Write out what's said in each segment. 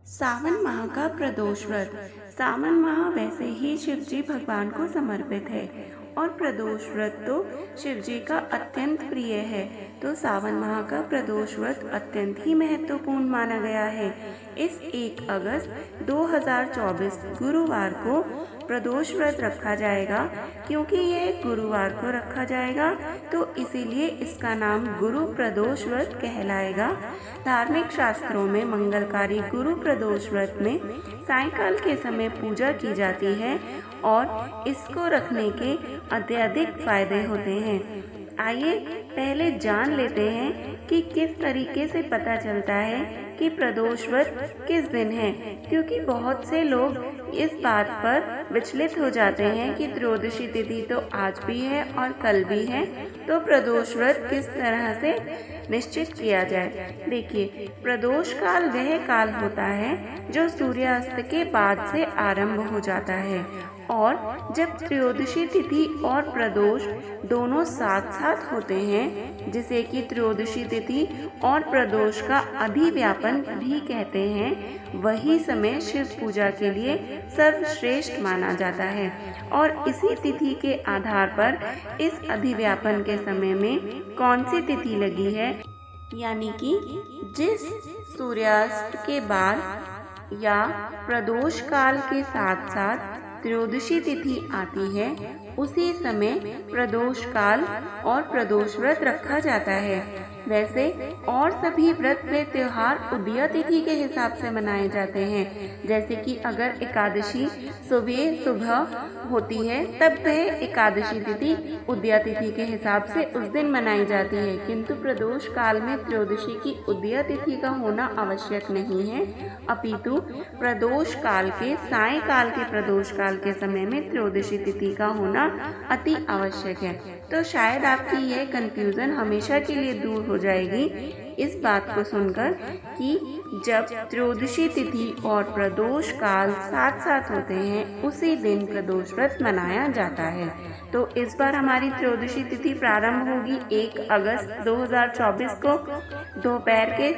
सावन माह का प्रदोष व्रत। सावन माह वैसे ही शिव जी भगवान को समर्पित है और प्रदोष व्रत तो शिव जी का अत्यंत प्रिय है। तो सावन माह का प्रदोष व्रत अत्यंत ही महत्वपूर्ण माना गया है। इस 1 अगस्त 2024 गुरुवार को प्रदोष व्रत रखा जाएगा। क्योंकि यह गुरुवार को रखा जाएगा तो इसीलिए इसका नाम गुरु प्रदोष व्रत कहलाएगा। धार्मिक शास्त्रों में मंगलकारी गुरु प्रदोष व्रत में सायंकाल के समय पूजा की जाती है और इसको रखने के अत्यधिक फायदे होते हैं। आइए पहले जान लेते हैं कि किस तरीके से पता चलता है कि प्रदोष व्रत किस दिन है। क्योंकि बहुत से लोग इस बात पर विचलित हो जाते हैं कि त्रयोदशी तिथि तो आज भी है और कल भी है, तो प्रदोष व्रत किस तरह से निश्चित किया जाए। देखिए, प्रदोष काल वह काल होता है जो सूर्यास्त के बाद से आरंभ हो जाता है और जब त्रयोदशी तिथि और प्रदोष दोनों साथ साथ होते हैं, जिसे कि त्रयोदशी तिथि और प्रदोष का अधिव्यापन भी कहते हैं, वही समय शिव पूजा के लिए सर्वश्रेष्ठ माना जाता है। और इसी तिथि के आधार पर इस अधिव्यापन के समय में कौन सी तिथि लगी है, यानी कि जिस सूर्यास्त के बाद या प्रदोष काल के साथ साथ त्रयोदशी तिथि आती है, उसी समय प्रदोष काल और प्रदोष व्रत रखा जाता है। वैसे और सभी व्रत व त्योहार उदया तिथि के हिसाब से मनाए जाते हैं। जैसे कि अगर एकादशी सुबह होती है तब वह एकादशी तिथि उदया तिथि के हिसाब से उस दिन मनाई जाती है, किंतु प्रदोष काल में त्रयोदशी की उदया तिथि का होना आवश्यक नहीं है, अपितु प्रदोष काल के सायंकाल के प्रदोष काल के समय में त्रयोदशी तिथि का होना अति आवश्यक है। तो शायद आपकी यह कंफ्यूजन हमेशा के लिए दूर हो जाएगी इस बात को सुनकर कि जब त्रयोदशी तिथि और प्रदोष काल साथ साथ होते हैं, उसी दिन प्रदोष व्रत मनाया जाता है। तो इस बार हमारी त्रयोदशी तिथि प्रारंभ होगी 1 अगस्त 2024 को दोपहर के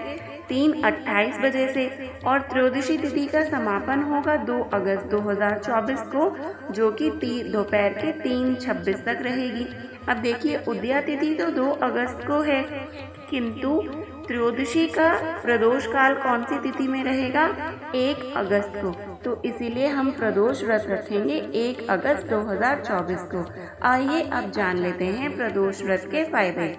3:28 बजे से और त्रयोदशी तिथि का समापन होगा 2 अगस्त 2024 को, जो कि दोपहर के 3:26 तक रहेगी। अब देखिए, उदया तिथि तो 2 अगस्त को है, किंतु त्रयोदशी का प्रदोष काल कौन सी तिथि में रहेगा, 1 अगस्त को। तो इसीलिए हम प्रदोष व्रत रखेंगे 1 अगस्त 2024 को। आइए अब जान लेते हैं प्रदोष व्रत के फायदे।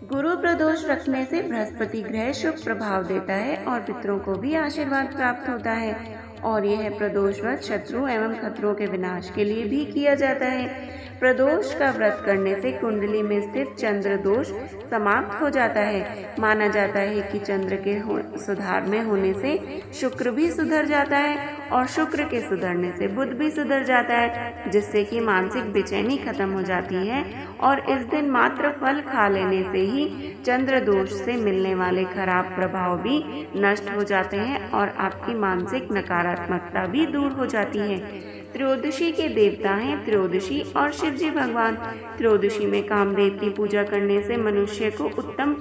गुरु प्रदोष रखने से बृहस्पति ग्रह शुभ प्रभाव देता है और पितरों को भी आशीर्वाद प्राप्त होता है। और यह प्रदोष व्रत शत्रु एवं खतरों के विनाश के लिए भी किया जाता है। प्रदोष का व्रत करने से कुंडली में स्थित चंद्र दोष समाप्त हो जाता है। माना जाता है कि चंद्र के सुधार में होने से शुक्र भी सुधर जाता है और शुक्र के सुधरने से बुध भी सुधर जाता है, जिससे कि मानसिक बेचैनी खत्म हो जाती है। और इस दिन मात्र फल खा लेने से ही चंद्र दोष से मिलने वाले खराब प्रभाव भी नष्ट हो जाते हैं और आपकी मानसिक नकारात्मकता भी दूर हो जाती है। त्रयोदशी के देवता हैं त्रयोदशी और शिव जी भगवान। त्रयोदशी में कामदेव की पूजा करने से मनुष्य को उत्तम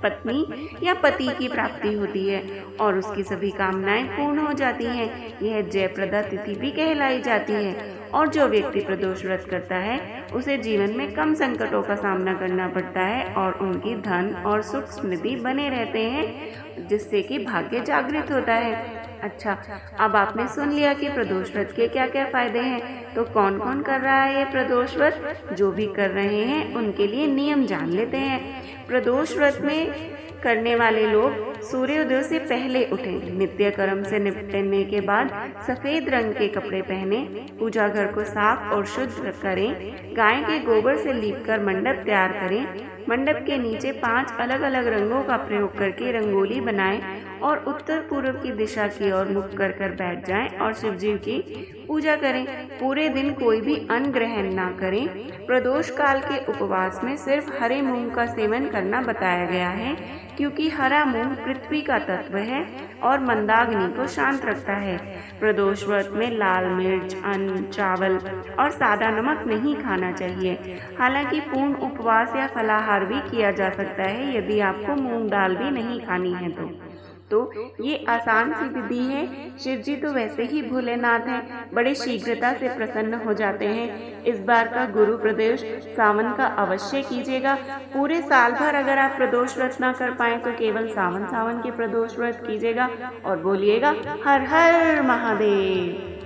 पत्नी या पति की प्राप्ति होती है और उसकी सभी कामनाएं पूर्ण हो जाती हैं। यह जयप्रदा तिथि भी कहलाई जाती है। और जो व्यक्ति प्रदोष व्रत करता है उसे जीवन में कम संकटों का सामना करना पड़ता है और उनकी धन और सुख समृद्धि बने रहते हैं, जिससे कि भाग्य जागृत होता है। अच्छा, अब आपने सुन लिया कि प्रदोष व्रत के क्या क्या फायदे हैं। तो कौन कौन कर रहा है ये प्रदोष व्रत? जो भी कर रहे हैं उनके लिए नियम जान लेते हैं। प्रदोष व्रत में करने वाले लोग सूर्योदय से पहले उठें, नित्य कर्म से निपटने के बाद सफेद रंग के कपड़े पहने, पूजा घर को साफ और शुद्ध करें, गाय के गोबर से लीपकर मंडप तैयार करें, मंडप के नीचे 5 अलग अलग रंगों का प्रयोग करके रंगोली बनाएं और उत्तर पूर्व की दिशा की ओर मुख कर बैठ जाएं और शिव जी की पूजा करें। पूरे दिन कोई भी अन्न ग्रहण ना करें। प्रदोष काल के उपवास में सिर्फ हरे मूंग का सेवन करना बताया गया है, क्योंकि हरा मूंग पृथ्वी का तत्व है और मंदाग्नि को शांत रखता है। प्रदोष व्रत में लाल मिर्च, अन्न, चावल और सादा नमक नहीं खाना चाहिए। हालांकि पूर्ण उपवास या फलाहार भी किया जा सकता है यदि आपको मूंग दाल भी नहीं खानी है तो। तो ये आसान सी विधि है। शिव जी तो वैसे ही भोलेनाथ हैं, बड़े शीघ्रता से प्रसन्न हो जाते हैं। इस बार का गुरु प्रदोष सावन का अवश्य कीजिएगा। पूरे साल भर अगर आप प्रदोष व्रत ना कर पाए तो केवल सावन के प्रदोष व्रत कीजिएगा और बोलिएगा हर हर महादेव।